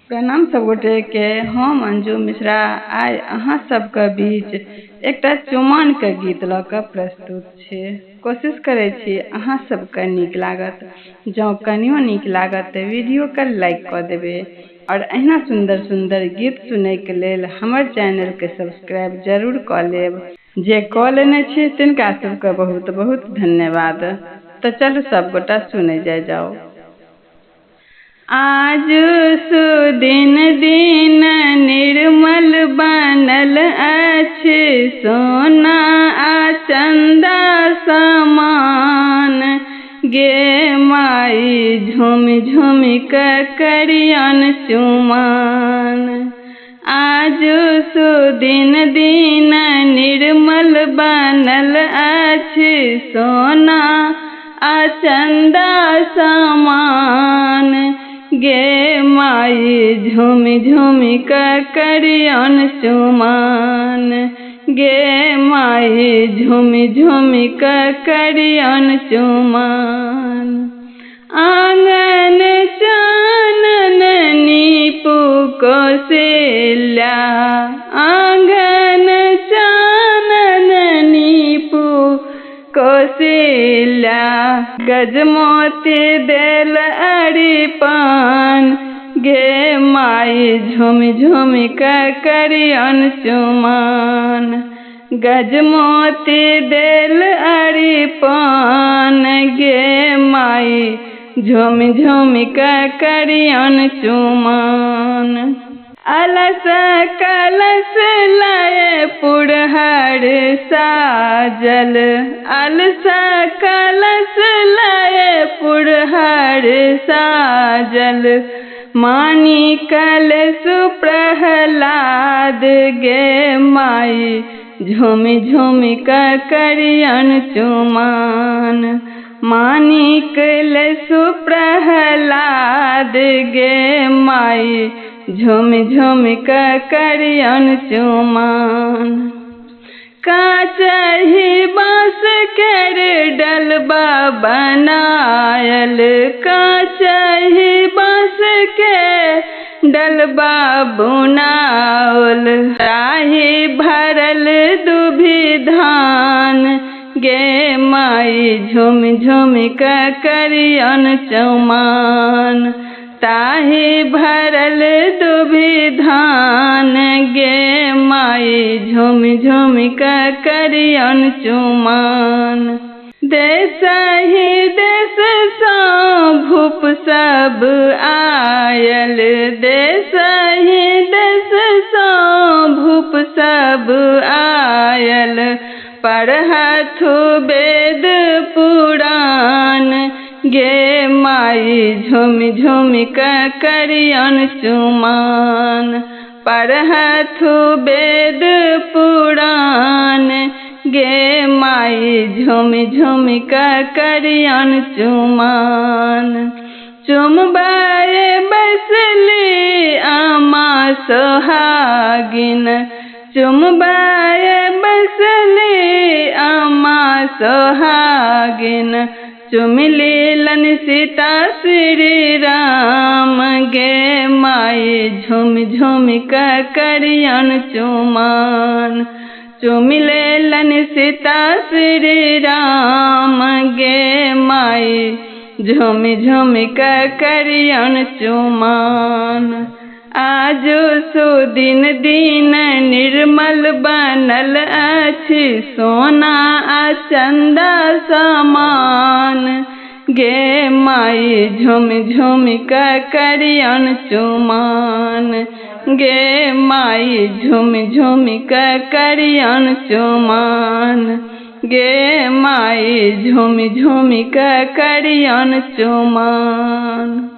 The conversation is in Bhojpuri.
प्रणाम सब गोटे के। हम अंजू मिश्रा आइ अहाँ सबके बीच एकटा चुमाओन के गीत लऽ कऽ प्रस्तुत छी। कोशिश करै छी अहाँ सबके नीक लागत। जँ कनियो नीक लागत तऽ वीडियो के लाइक कऽ देबै और अहिना सुंदर सुंदर गीत सुनै के लेल हमर चैनल के सब्सक्राइब जरूर कऽ लेब। जे कऽ लेने छी तिनका सबके बहुत बहुत धन्यवाद। तऽ चलू सब गोटा सुनै जाओ। आज सुदिन दिन निर्मल बनल अछि, सोना आ चंदा समान। गे माई झुम झुम कऽ करियन चुमाओन। आज सुदिन दिन निर्मल बनल अछि, सोना आ चंदा समान। गे माई झुम झुम कऽ करियन चुमाओन। गे माई झुम झुम कऽ करियन चुमाओन। आंगन चानन नीपू कौशल्या, आंगन चानन नीपू कौशल्या। गजमोती देल अरिपन, गे माई झुम झुम कऽ करियन चुमाओन। गजमोती देल अरिपन, गे माई झुम झुम कऽ करियन चुमाओन। अलस कलश लय पुरहर साजल, अलस कलश लय पुरहर साजल। मानी कलश प्रहलाद, गे माई झुम झुम कऽ करियन चुमाओन। मानी कलश प्रहलाद, गे माई झुम झुम कऽ करियन चुमाओन। काचहि बाँस केर डलबा बनायल, काचहि बाँस के डलबा बुनाओल। राही भरल दुभि धान, गे माई झुम झुम कऽ करियन चुमाओन। ताही भरल दुभि धान, गे माई झुम झुम कऽ करियन चुमाओन। देशहि देश सँ भूप सब आयल, देशहि देश सँ भूप सब आयल। पढ़थु वेद पुराण, गे माई झुम झुम कऽ करियन चुमाओन। पढ़थु वेद पुराण, गे माई झुम झुम कऽ करियन चुमाओन। चुमबै बैसली अम्मा सोहागिन, चुमबै बैसली अम्मा सोहागिन। चुमलिलन सीता श्री राम, गे माई झुम झुम कऽ करियन चुमाओन। चुमलिलन सीता श्री राम, गे माई झुम झुम कऽ करियन चुमाओन। आज सुदिन दिन निर्मल बनल अछि, सोना आ चंदा समान। गे माई झुम झुम कऽ करियन चुमाओन। गे माई झुम झुम कऽ करियन चुमाओन। गे माई झुम झुम कऽ करियन चुमाओन।